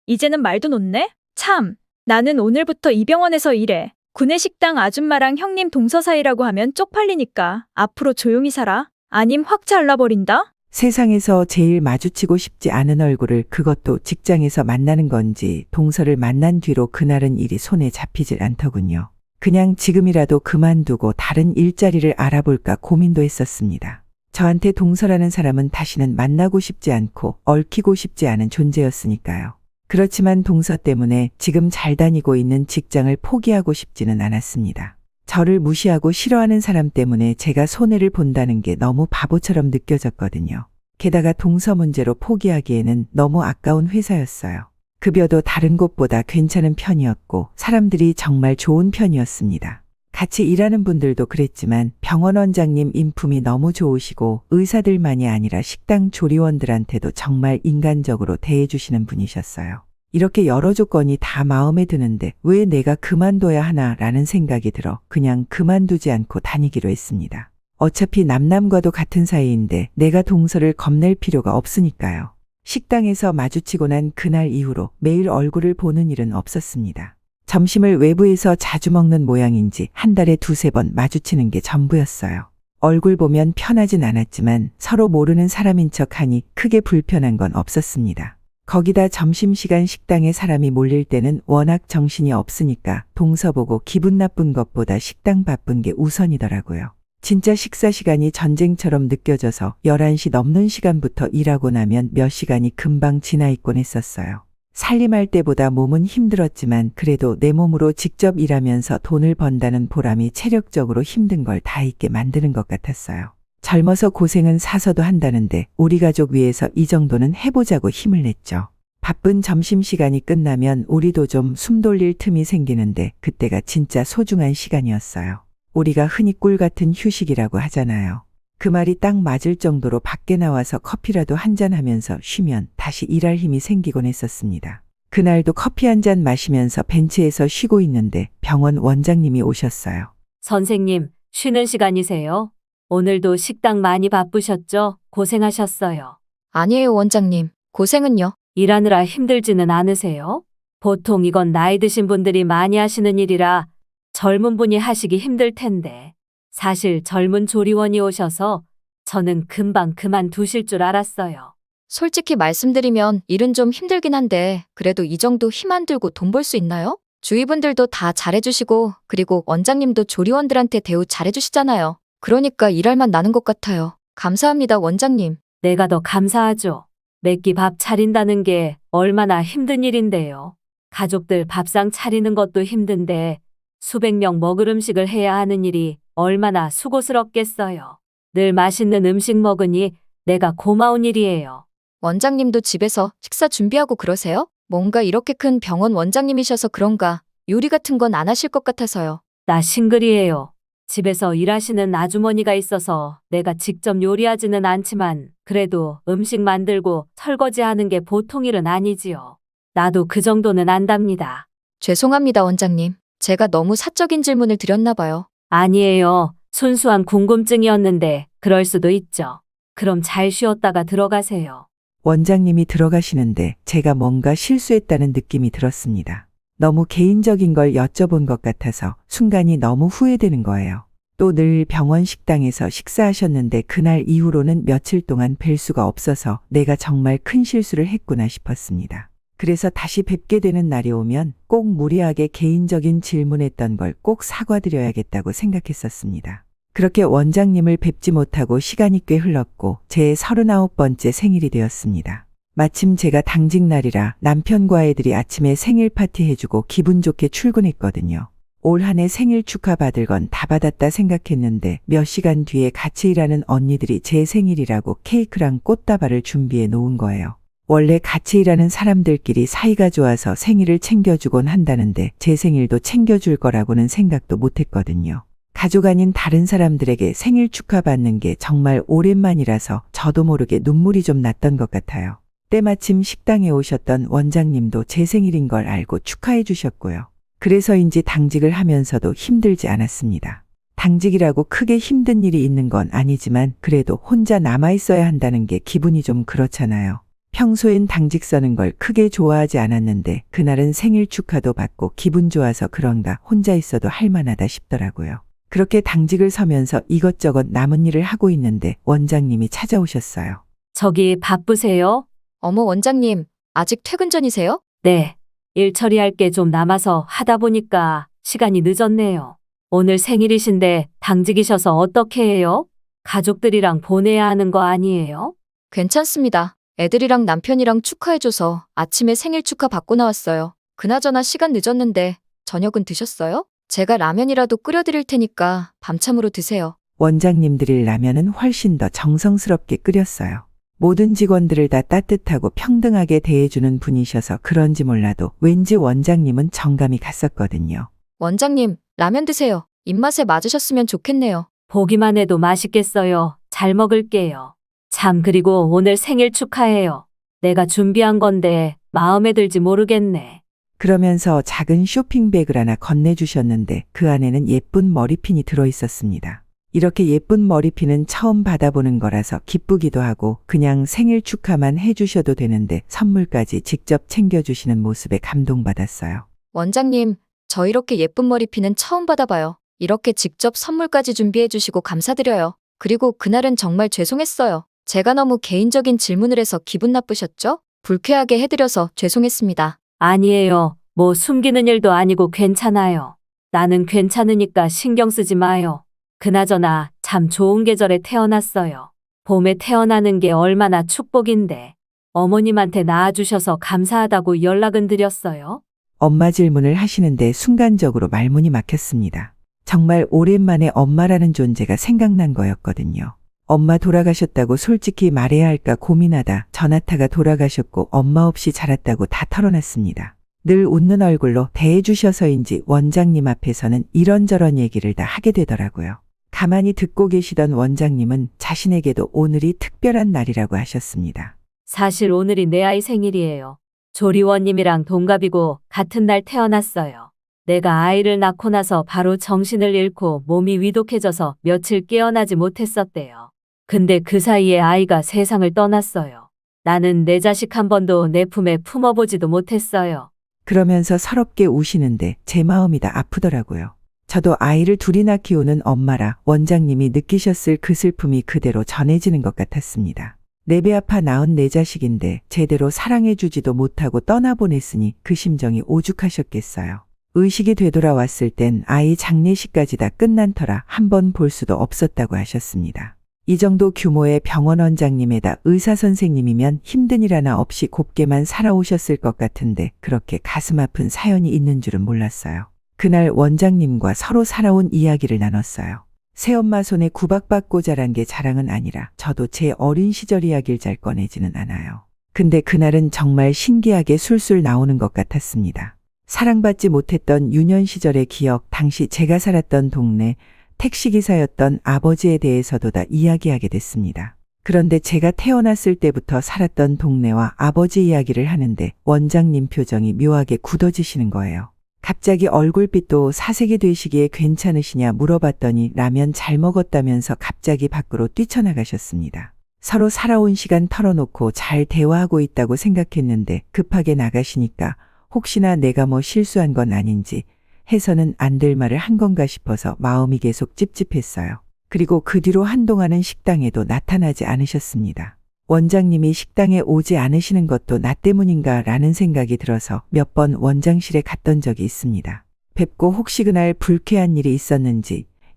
이제는 말도 놓네? 참, 나는 오늘부터 이 병원에서 일해. 구내식당 아줌마랑 형님 동서 사이라고 하면 쪽팔리니까 앞으로 조용히 살아. 아님 확 잘라버린다? 세상에서 제일 마주치고 싶지 않은 얼굴을 그것도 직장에서 만나는 건지 동서를 만난 뒤로 그날은 일이 손에 잡히질 않더군요. 그냥 지금이라도 그만두고 다른 일자리를 알아볼까 고민도 했었습니다. 저한테 동서라는 사람은 다시는 만나고 싶지 않고 얽히고 싶지 않은 존재였으니까요. 그렇지만 동서 때문에 지금 잘 다니고 있는 직장을 포기하고 싶지는 않았습니다. 저를 무시하고 싫어하는 사람 때문에 제가 손해를 본다는 게 너무 바보처럼 느껴졌거든요. 게다가 동서 문제로 포기하기에는 너무 아까운 회사였어요. 급여도 다른 곳보다 괜찮은 편이었고 사람들이 정말 좋은 편이었습니다. 같이 일하는 분들도 그랬지만 병원 원장님 인품이 너무 좋으시고 의사들만이 아니라 식당 조리원들한테도 정말 인간적으로 대해주시는 분이셨어요. 이렇게 여러 조건이 다 마음에 드는데 왜 내가 그만둬야 하나라는 생각이 들어 그냥 그만두지 않고 다니기로 했습니다. 어차피 남남과도 같은 사이인데 내가 동서를 겁낼 필요가 없으니까요. 식당에서 마주치고 난 그날 이후로 매일 얼굴을 보는 일은 없었습니다. 점심을 외부에서 자주 먹는 모양인지 한 달에 2~3번 마주치는 게 전부였어요. 얼굴 보면 편하진 않았지만 서로 모르는 사람인 척하니 크게 불편한 건 없었습니다. 거기다 점심시간 식당에 사람이 몰릴 때는 워낙 정신이 없으니까 동서 보고 기분 나쁜 것보다 식당 바쁜 게 우선이더라고요. 진짜 식사 시간이 전쟁처럼 느껴져서 11시 넘는 시간부터 일하고 나면 몇 시간이 금방 지나 있곤 했었어요. 살림할 때보다 몸은 힘들었지만 그래도 내 몸으로 직접 일하면서 돈을 번다는 보람이 체력적으로 힘든 걸 다 잊게 만드는 것 같았어요. 젊어서 고생은 사서도 한다는데 우리 가족 위해서 이 정도는 해보자고 힘을 냈죠. 바쁜 점심시간이 끝나면 우리도 좀 숨 돌릴 틈이 생기는데 그때가 진짜 소중한 시간이었어요. 우리가 흔히 꿀 같은 휴식이라고 하잖아요. 그 말이 딱 맞을 정도로 밖에 나와서 커피라도 한잔 하면서 쉬면 다시 일할 힘이 생기곤 했었습니다. 그날도 커피 한 잔 마시면서 벤치에서 쉬고 있는데 병원 원장님이 오셨어요. 선생님, 쉬는 시간이세요? 오늘도 식당 많이 바쁘셨죠? 고생하셨어요. 아니에요, 원장님. 고생은요. 일하느라 힘들지는 않으세요? 보통 이건 나이 드신 분들이 많이 하시는 일이라 젊은 분이 하시기 힘들 텐데. 사실 젊은 조리원이 오셔서 저는 금방 그만두실 줄 알았어요. 솔직히 말씀드리면 일은 좀 힘들긴 한데 그래도 이 정도 힘 안 들고 돈 벌 수 있나요? 주위 분들도 다 잘해주시고 그리고 원장님도 조리원들한테 대우 잘해주시잖아요. 그러니까 일할 맛 나는 것 같아요. 감사합니다, 원장님. 내가 더 감사하죠. 매끼 밥 차린다는 게 얼마나 힘든 일인데요. 가족들 밥상 차리는 것도 힘든데 수백 명 먹을 음식을 해야 하는 일이 얼마나 수고스럽겠어요. 늘 맛있는 음식 먹으니 내가 고마운 일이에요. 원장님도 집에서 식사 준비하고 그러세요? 뭔가 이렇게 큰 병원 원장님이셔서 그런가 요리 같은 건 안 하실 것 같아서요. 나 싱글이에요. 집에서 일하시는 아주머니가 있어서 내가 직접 요리하지는 않지만 그래도 음식 만들고 설거지하는 게 보통 일은 아니지요. 나도 그 정도는 안답니다. 죄송합니다, 원장님. 제가 너무 사적인 질문을 드렸나 봐요. 아니에요. 순수한 궁금증이었는데 그럴 수도 있죠. 그럼 잘 쉬었다가 들어가세요. 원장님이 들어가시는데 제가 뭔가 실수했다는 느낌이 들었습니다. 너무 개인적인 걸 여쭤본 것 같아서 순간이 너무 후회되는 거예요. 또 늘 병원 식당에서 식사하셨는데 그날 이후로는 며칠 동안 뵐 수가 없어서 내가 정말 큰 실수를 했구나 싶었습니다. 그래서 다시 뵙게 되는 날이 오면 꼭 무리하게 개인적인 질문했던 걸 꼭 사과드려야겠다고 생각했었습니다. 그렇게 원장님을 뵙지 못하고 시간이 꽤 흘렀고 제 39번째 생일이 되었습니다. 마침 제가 당직 날이라 남편과 애들이 아침에 생일 파티 해주고 기분 좋게 출근했거든요. 올 한 해 생일 축하 받을 건 다 받았다 생각했는데 몇 시간 뒤에 같이 일하는 언니들이 제 생일이라고 케이크랑 꽃다발을 준비해 놓은 거예요. 원래 같이 일하는 사람들끼리 사이가 좋아서 생일을 챙겨주곤 한다는데 제 생일도 챙겨줄 거라고는 생각도 못했거든요. 가족 아닌 다른 사람들에게 생일 축하받는 게 정말 오랜만이라서 저도 모르게 눈물이 좀 났던 것 같아요. 때마침 식당에 오셨던 원장님도 제 생일인 걸 알고 축하해 주셨고요. 그래서인지 당직을 하면서도 힘들지 않았습니다. 당직이라고 크게 힘든 일이 있는 건 아니지만 그래도 혼자 남아있어야 한다는 게 기분이 좀 그렇잖아요. 평소엔 당직 서는 걸 크게 좋아하지 않았는데 그날은 생일 축하도 받고 기분 좋아서 그런가 혼자 있어도 할만하다 싶더라고요. 그렇게 당직을 서면서 이것저것 남은 일을 하고 있는데 원장님이 찾아오셨어요. 저기 바쁘세요? 어머, 원장님, 아직 퇴근 전이세요? 네. 일 처리할 게 좀 남아서 하다 보니까 시간이 늦었네요. 오늘 생일이신데 당직이셔서 어떻게 해요? 가족들이랑 보내야 하는 거 아니에요? 괜찮습니다. 애들이랑 남편이랑 축하해줘서 아침에 생일 축하 받고 나왔어요. 그나저나 시간 늦었는데 저녁은 드셨어요? 제가 라면이라도 끓여드릴 테니까 밤참으로 드세요. 원장님 드릴 라면은 훨씬 더 정성스럽게 끓였어요. 모든 직원들을 다 따뜻하고 평등하게 대해주는 분이셔서 그런지 몰라도 왠지 원장님은 정감이 갔었거든요. 원장님, 라면 드세요. 입맛에 맞으셨으면 좋겠네요. 보기만 해도 맛있겠어요. 잘 먹을게요. 참, 그리고 오늘 생일 축하해요. 내가 준비한 건데 마음에 들지 모르겠네. 그러면서 작은 쇼핑백을 하나 건네주셨는데 그 안에는 예쁜 머리핀이 들어있었습니다. 이렇게 예쁜 머리핀은 처음 받아보는 거라서 기쁘기도 하고 그냥 생일 축하만 해주셔도 되는데 선물까지 직접 챙겨주시는 모습에 감동받았어요. 원장님, 저 이렇게 예쁜 머리핀은 처음 받아봐요. 이렇게 직접 선물까지 준비해주시고 감사드려요. 그리고 그날은 정말 죄송했어요. 제가 너무 개인적인 질문을 해서 기분 나쁘셨죠? 불쾌하게 해드려서 죄송했습니다. 아니에요. 뭐 숨기는 일도 아니고 괜찮아요. 나는 괜찮으니까 신경 쓰지 마요. 그나저나 참 좋은 계절에 태어났어요. 봄에 태어나는 게 얼마나 축복인데. 어머님한테 낳아주셔서 감사하다고 연락은 드렸어요. 엄마 질문을 하시는데 순간적으로 말문이 막혔습니다. 정말 오랜만에 엄마라는 존재가 생각난 거였거든요. 엄마 돌아가셨다고 솔직히 말해야 할까 고민하다 전화타가 돌아가셨고 엄마 없이 자랐다고 다 털어놨습니다. 늘 웃는 얼굴로 대해주셔서인지 원장님 앞에서는 이런저런 얘기를 다 하게 되더라고요. 가만히 듣고 계시던 원장님은 자신에게도 오늘이 특별한 날이라고 하셨습니다. 사실 오늘이 내 아이 생일이에요. 조리원님이랑 동갑이고 같은 날 태어났어요. 내가 아이를 낳고 나서 바로 정신을 잃고 몸이 위독해져서 며칠 깨어나지 못했었대요. 근데 그 사이에 아이가 세상을 떠났어요. 나는 내 자식 한 번도 내 품에 품어보지도 못했어요. 그러면서 서럽게 우시는데 제 마음이 다 아프더라고요. 저도 아이를 둘이나 키우는 엄마라 원장님이 느끼셨을 그 슬픔이 그대로 전해지는 것 같았습니다. 내 배 아파 낳은 내 자식인데 제대로 사랑해주지도 못하고 떠나보냈으니 그 심정이 오죽하셨겠어요. 의식이 되돌아왔을 땐 아이 장례식까지 다 끝난 터라 한 번 볼 수도 없었다고 하셨습니다. 이 정도 규모의 병원 원장님에다 의사 선생님이면 힘든 일 하나 없이 곱게만 살아오셨을 것 같은데 그렇게 가슴 아픈 사연이 있는 줄은 몰랐어요. 그날 원장님과 서로 살아온 이야기를 나눴어요. 새엄마 손에 구박받고 자란 게 자랑은 아니라 저도 제 어린 시절 이야기를 잘 꺼내지는 않아요. 근데 그날은 정말 신기하게 술술 나오는 것 같았습니다. 사랑받지 못했던 유년 시절의 기억, 당시 제가 살았던 동네, 택시기사였던 아버지에 대해서도 다 이야기하게 됐습니다. 그런데 제가 태어났을 때부터 살았던 동네와 아버지 이야기를 하는데 원장님 표정이 묘하게 굳어지시는 거예요. 갑자기 얼굴빛도 사색이 되시기에 괜찮으시냐 물어봤더니 라면 잘 먹었다면서 갑자기 밖으로 뛰쳐나가셨습니다. 서로 살아온 시간 털어놓고 잘 대화하고 있다고 생각했는데 급하게 나가시니까 혹시나 내가 뭐 실수한 건 아닌지 해서는 안 될 말을 한 건가 싶어서 마음이 계속 찝찝했어요. 그리고 그 뒤로 한동안은 식당에도 나타나지 않으셨습니다. 원장님이 식당에 오지 않으시는 것도 나 때문인가 라는 생각이 들어서 몇 번 원장실에 갔던 적이 있습니다. 뵙고 혹시 그날 불쾌한 일이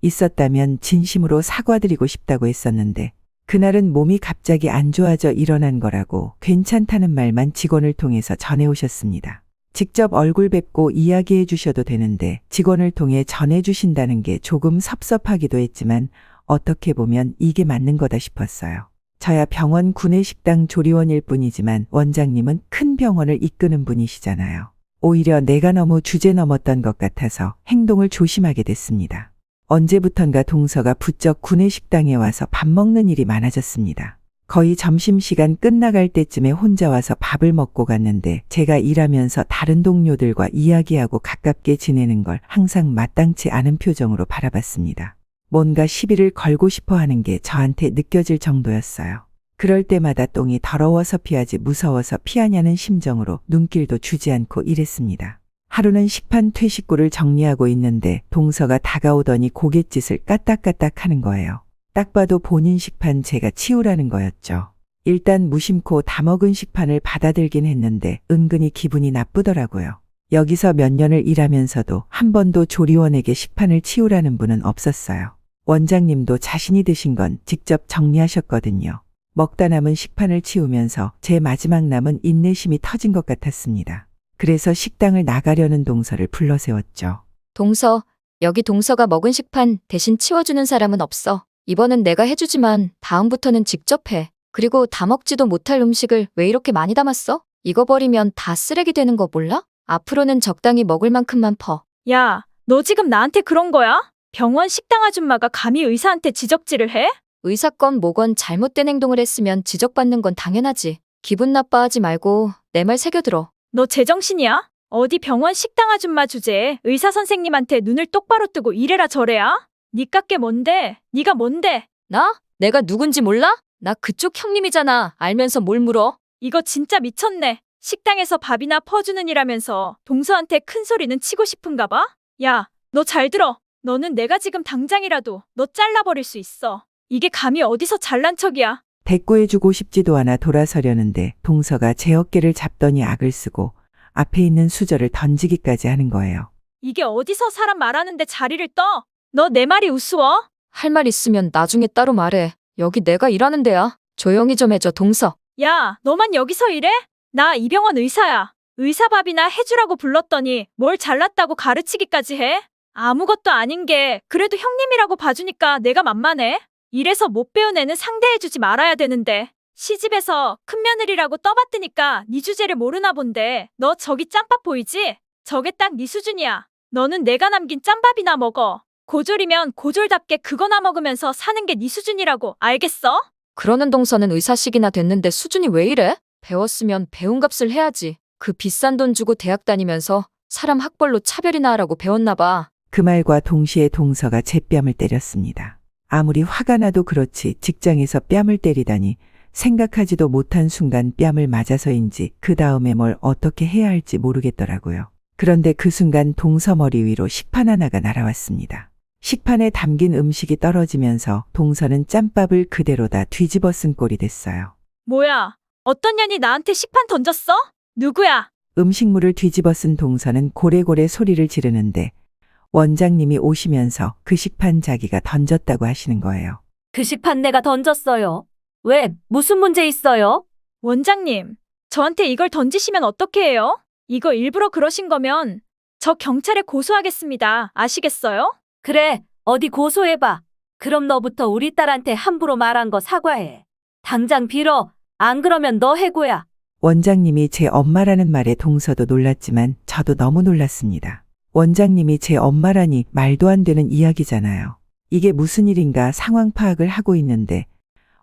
있었다면 진심으로 사과드리고 싶다고 했었는데 그날은 몸이 갑자기 안 좋아져 일어난 거라고 괜찮다는 말만 직원을 통해서 전해오셨습니다. 직접 얼굴 뵙고 이야기해 주셔도 되는데 직원을 통해 전해 주신다는 게 조금 섭섭하기도 했지만 어떻게 보면 이게 맞는 거다 싶었어요. 저야 병원 구내식당 조리원일 뿐이지만 원장님은 큰 병원을 이끄는 분이시잖아요. 오히려 내가 너무 주제 넘었던 것 같아서 행동을 조심하게 됐습니다. 언제부턴가 동서가 부쩍 구내식당에 와서 밥 먹는 일이 많아졌습니다. 거의 점심시간 끝나갈 때쯤에 혼자 와서 밥을 먹고 갔는데 제가 일하면서 다른 동료들과 이야기하고 가깝게 지내는 걸 항상 마땅치 않은 표정으로 바라봤습니다. 뭔가 시비를 걸고 싶어 하는 게 저한테 느껴질 정도였어요. 그럴 때마다 똥이 더러워서 피하지 무서워서 피하냐는 심정으로 눈길도 주지 않고 일했습니다. 하루는 식판 퇴식구를 정리하고 있는데 동서가 다가오더니 고갯짓을 까딱까딱 하는 거예요. 딱 봐도 본인 식판 제가 치우라는 거였죠. 일단 무심코 다 먹은 식판을 받아들긴 했는데 은근히 기분이 나쁘더라고요. 여기서 몇 년을 일하면서도 한 번도 조리원에게 식판을 치우라는 분은 없었어요. 원장님도 자신이 드신 건 직접 정리하셨거든요. 먹다 남은 식판을 치우면서 제 마지막 남은 인내심이 터진 것 같았습니다. 그래서 식당을 나가려는 동서를 불러 세웠죠. 동서, 여기 동서가 먹은 식판 대신 치워주는 사람은 없어. 이번은 내가 해주지만 다음부터는 직접 해. 그리고 다 먹지도 못할 음식을 왜 이렇게 많이 담았어? 이거 버리면 다 쓰레기 되는 거 몰라? 앞으로는 적당히 먹을 만큼만 퍼. 야, 너 지금 나한테 그런 거야? 병원 식당 아줌마가 감히 의사한테 지적질을 해? 의사건 뭐건 잘못된 행동을 했으면 지적받는 건 당연하지. 기분 나빠하지 말고 내 말 새겨들어. 너 제정신이야? 어디 병원 식당 아줌마 주제에 의사 선생님한테 눈을 똑바로 뜨고 이래라 저래야? 니깎게 뭔데? 니가 뭔데? 나? 내가 누군지 몰라? 나 그쪽 형님이잖아. 알면서 뭘 물어? 이거 진짜 미쳤네. 식당에서 밥이나 퍼주는 일하면서 동서한테 큰 소리는 치고 싶은가 봐? 야, 너 잘 들어. 너는 내가 지금 당장이라도 너 잘라버릴 수 있어. 이게 감히 어디서 잘난 척이야. 대꾸해주고 싶지도 않아 돌아서려는데 동서가 제 어깨를 잡더니 악을 쓰고 앞에 있는 수저를 던지기까지 하는 거예요. 이게 어디서 사람 말하는데 자리를 떠? 너 내 말이 우스워? 할 말 있으면 나중에 따로 말해. 여기 내가 일하는 데야. 조용히 좀 해줘, 동서. 야, 너만 여기서 일해? 나 이 병원 의사야. 의사 밥이나 해주라고 불렀더니 뭘 잘났다고 가르치기까지 해? 아무것도 아닌 게 그래도 형님이라고 봐주니까 내가 만만해. 이래서 못 배운 애는 상대해주지 말아야 되는데 시집에서 큰며느리라고 떠받드니까 네 주제를 모르나 본데 너 저기 짬밥 보이지? 저게 딱 네 수준이야. 너는 내가 남긴 짬밥이나 먹어. 고졸이면 고졸답게 그거나 먹으면서 사는 게 네 수준이라고 알겠어? 그러는 동서는 의사식이나 됐는데 수준이 왜 이래? 배웠으면 배운 값을 해야지. 그 비싼 돈 주고 대학 다니면서 사람 학벌로 차별이나 하라고 배웠나 봐. 그 말과 동시에 동서가 제 뺨을 때렸습니다. 아무리 화가 나도 그렇지 직장에서 뺨을 때리다니 생각하지도 못한 순간 뺨을 맞아서인지 그 다음에 뭘 어떻게 해야 할지 모르겠더라고요. 그런데 그 순간 동서 머리 위로 식판 하나가 날아왔습니다. 식판에 담긴 음식이 떨어지면서 동서는 짬밥을 그대로 다 뒤집어 쓴 꼴이 됐어요. 뭐야? 어떤 년이 나한테 식판 던졌어? 누구야? 음식물을 뒤집어 쓴 동서는 고래고래 소리를 지르는데 원장님이 오시면서 그 식판 자기가 던졌다고 하시는 거예요. 그 식판 내가 던졌어요. 왜? 무슨 문제 있어요? 원장님, 저한테 이걸 던지시면 어떻게 해요? 이거 일부러 그러신 거면 저 경찰에 고소하겠습니다. 아시겠어요? 그래, 어디 고소해봐. 그럼 너부터 우리 딸한테 함부로 말한 거 사과해. 당장 빌어. 안 그러면 너 해고야. 원장님이 제 엄마라는 말에 동서도 놀랐지만 저도 너무 놀랐습니다. 원장님이 제 엄마라니 말도 안 되는 이야기잖아요. 이게 무슨 일인가 상황 파악을 하고 있는데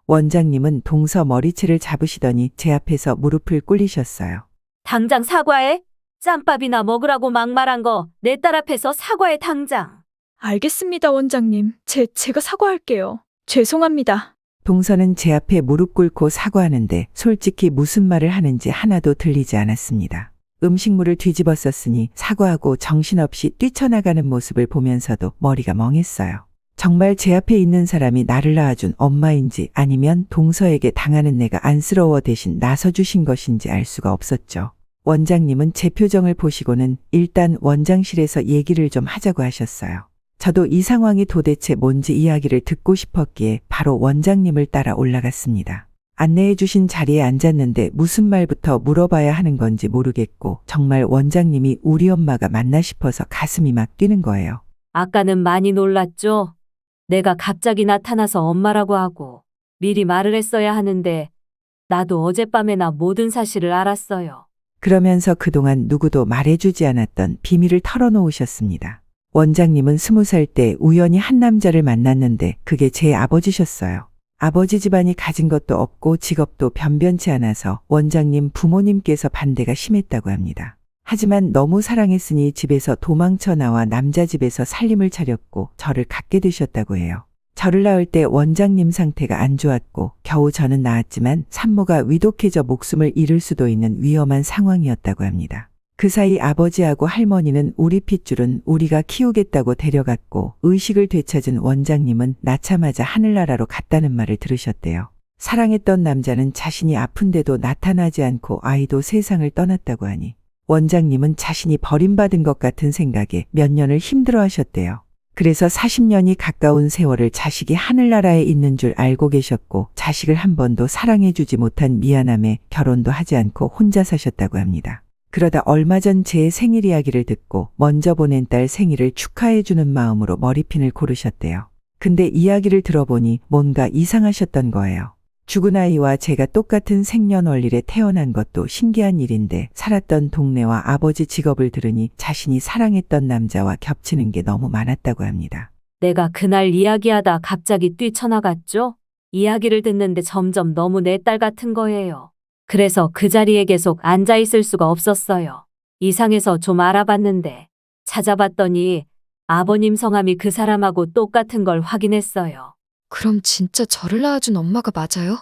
원장님은 동서 머리채를 잡으시더니 제 앞에서 무릎을 꿇리셨어요. 당장 사과해. 짬밥이나 먹으라고 막말한 거 내 딸 앞에서 사과해 당장. 알겠습니다, 원장님. 제가 사과할게요. 죄송합니다. 동서는 제 앞에 무릎 꿇고 사과하는데 솔직히 무슨 말을 하는지 하나도 들리지 않았습니다. 음식물을 뒤집어 썼으니 사과하고 정신없이 뛰쳐나가는 모습을 보면서도 머리가 멍했어요. 정말 제 앞에 있는 사람이 나를 낳아준 엄마인지 아니면 동서에게 당하는 내가 안쓰러워 대신 나서주신 것인지 알 수가 없었죠. 원장님은 제 표정을 보시고는 일단 원장실에서 얘기를 좀 하자고 하셨어요. 저도 이 상황이 도대체 뭔지 이야기를 듣고 싶었기에 바로 원장님을 따라 올라갔습니다. 안내해 주신 자리에 앉았는데 무슨 말부터 물어봐야 하는 건지 모르겠고 정말 원장님이 우리 엄마가 맞나 싶어서 가슴이 막 뛰는 거예요. 아까는 많이 놀랐죠? 내가 갑자기 나타나서 엄마라고 하고 미리 말을 했어야 하는데 나도 어젯밤에나 모든 사실을 알았어요. 그러면서 그동안 누구도 말해주지 않았던 비밀을 털어놓으셨습니다. 원장님은 20살 때 우연히 한 남자를 만났는데 그게 제 아버지셨어요. 아버지 집안이 가진 것도 없고 직업도 변변치 않아서 원장님 부모님께서 반대가 심했다고 합니다. 하지만 너무 사랑했으니 집에서 도망쳐 나와 남자 집에서 살림을 차렸고 저를 갖게 되셨다고 해요. 저를 낳을 때 원장님 상태가 안 좋았고 겨우 저는 나았지만 산모가 위독해져 목숨을 잃을 수도 있는 위험한 상황이었다고 합니다. 그 사이 아버지하고 할머니는 우리 핏줄은 우리가 키우겠다고 데려갔고 의식을 되찾은 원장님은 낳자마자 하늘나라로 갔다는 말을 들으셨대요. 사랑했던 남자는 자신이 아픈데도 나타나지 않고 아이도 세상을 떠났다고 하니 원장님은 자신이 버림받은 것 같은 생각에 몇 년을 힘들어하셨대요. 그래서 40년이 가까운 세월을 자식이 하늘나라에 있는 줄 알고 계셨고 자식을 한 번도 사랑해주지 못한 미안함에 결혼도 하지 않고 혼자 사셨다고 합니다. 그러다 얼마 전 제 생일 이야기를 듣고 먼저 보낸 딸 생일을 축하해주는 마음으로 머리핀을 고르셨대요. 근데 이야기를 들어보니 뭔가 이상하셨던 거예요. 죽은 아이와 제가 똑같은 생년월일에 태어난 것도 신기한 일인데 살았던 동네와 아버지 직업을 들으니 자신이 사랑했던 남자와 겹치는 게 너무 많았다고 합니다. 내가 그날 이야기하다 갑자기 뛰쳐나갔죠? 이야기를 듣는데 점점 너무 내 딸 같은 거예요. 그래서 그 자리에 계속 앉아 있을 수가 없었어요. 이상해서 좀 알아봤는데 찾아봤더니 아버님 성함이 그 사람하고 똑같은 걸 확인했어요. 그럼 진짜 저를 낳아준 엄마가 맞아요?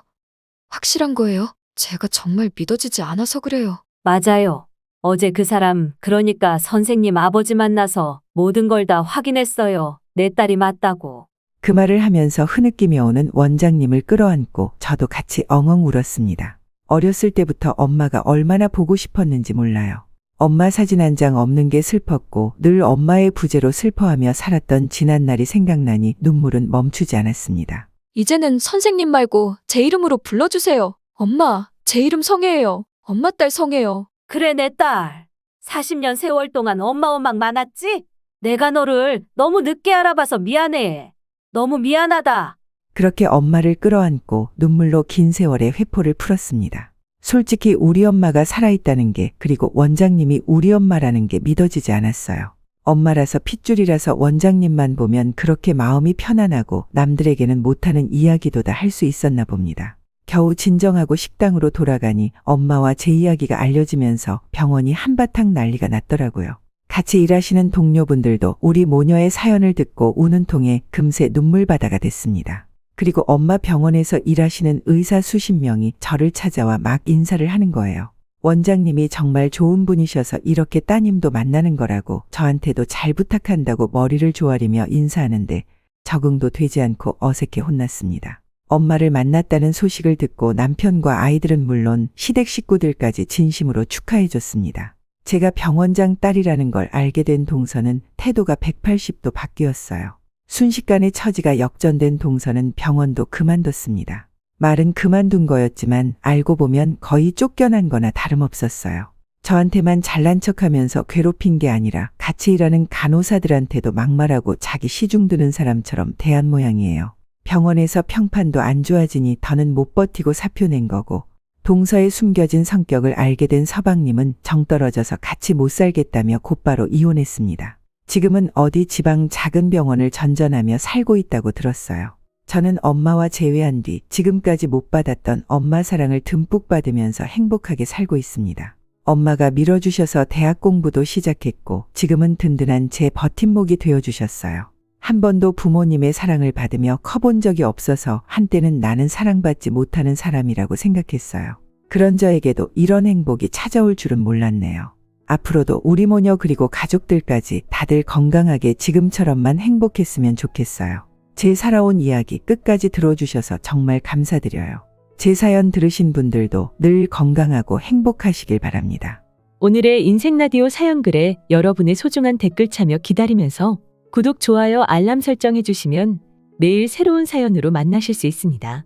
확실한 거예요? 제가 정말 믿어지지 않아서 그래요. 맞아요. 어제 그 사람, 그러니까 선생님 아버지 만나서 모든 걸 다 확인했어요. 내 딸이 맞다고. 그 말을 하면서 흐느끼며 오는 원장님을 끌어안고 저도 같이 엉엉 울었습니다. 어렸을 때부터 엄마가 얼마나 보고 싶었는지 몰라요. 엄마 사진 한 장 없는 게 슬펐고 늘 엄마의 부재로 슬퍼하며 살았던 지난 날이 생각나니 눈물은 멈추지 않았습니다. 이제는 선생님 말고 제 이름으로 불러주세요. 엄마, 제 이름 성혜예요. 엄마 딸 성혜요. 그래, 내 딸. 40년 세월 동안 엄마 원망 많았지? 내가 너를 너무 늦게 알아봐서 미안해. 너무 미안하다. 그렇게 엄마를 끌어안고 눈물로 긴 세월의 회포를 풀었습니다. 솔직히 우리 엄마가 살아있다는 게 그리고 원장님이 우리 엄마라는 게 믿어지지 않았어요. 엄마라서 핏줄이라서 원장님만 보면 그렇게 마음이 편안하고 남들에게는 못하는 이야기도 다 할 수 있었나 봅니다. 겨우 진정하고 식당으로 돌아가니 엄마와 제 이야기가 알려지면서 병원이 한바탕 난리가 났더라고요. 같이 일하시는 동료분들도 우리 모녀의 사연을 듣고 우는 통에 금세 눈물바다가 됐습니다. 그리고 엄마 병원에서 일하시는 의사 수십 명이 저를 찾아와 막 인사를 하는 거예요. 원장님이 정말 좋은 분이셔서 이렇게 따님도 만나는 거라고 저한테도 잘 부탁한다고 머리를 조아리며 인사하는데 적응도 되지 않고 어색해 혼났습니다. 엄마를 만났다는 소식을 듣고 남편과 아이들은 물론 시댁 식구들까지 진심으로 축하해줬습니다. 제가 병원장 딸이라는 걸 알게 된 동서는 태도가 180도 바뀌었어요. 순식간에 처지가 역전된 동서는 병원도 그만뒀습니다. 말은 그만둔 거였지만 알고 보면 거의 쫓겨난 거나 다름없었어요. 저한테만 잘난 척하면서 괴롭힌 게 아니라 같이 일하는 간호사들한테도 막말하고 자기 시중 드는 사람처럼 대한 모양이에요. 병원에서 평판도 안 좋아지니 더는 못 버티고 사표 낸 거고, 동서의 숨겨진 성격을 알게 된 서방님은 정 떨어져서 같이 못 살겠다며 곧바로 이혼했습니다. 지금은 어디 지방 작은 병원을 전전하며 살고 있다고 들었어요. 저는 엄마와 재회한 뒤 지금까지 못 받았던 엄마 사랑을 듬뿍 받으면서 행복하게 살고 있습니다. 엄마가 밀어주셔서 대학 공부도 시작했고 지금은 든든한 제 버팀목이 되어주셨어요. 한 번도 부모님의 사랑을 받으며 커본 적이 없어서 한때는 나는 사랑받지 못하는 사람이라고 생각했어요. 그런 저에게도 이런 행복이 찾아올 줄은 몰랐네요. 앞으로도 우리 모녀 그리고 가족들까지 다들 건강하게 지금처럼만 행복했으면 좋겠어요. 제 살아온 이야기 끝까지 들어주셔서 정말 감사드려요. 제 사연 들으신 분들도 늘 건강하고 행복하시길 바랍니다. 오늘의 인생라디오 사연글에 여러분의 소중한 댓글 참여 기다리면서 구독, 좋아요, 알람 설정해 주시면 매일 새로운 사연으로 만나실 수 있습니다.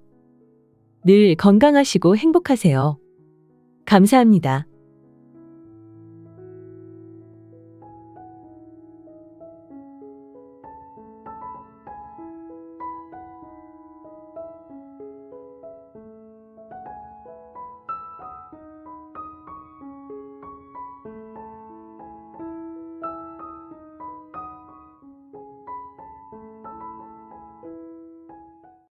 늘 건강하시고 행복하세요. 감사합니다.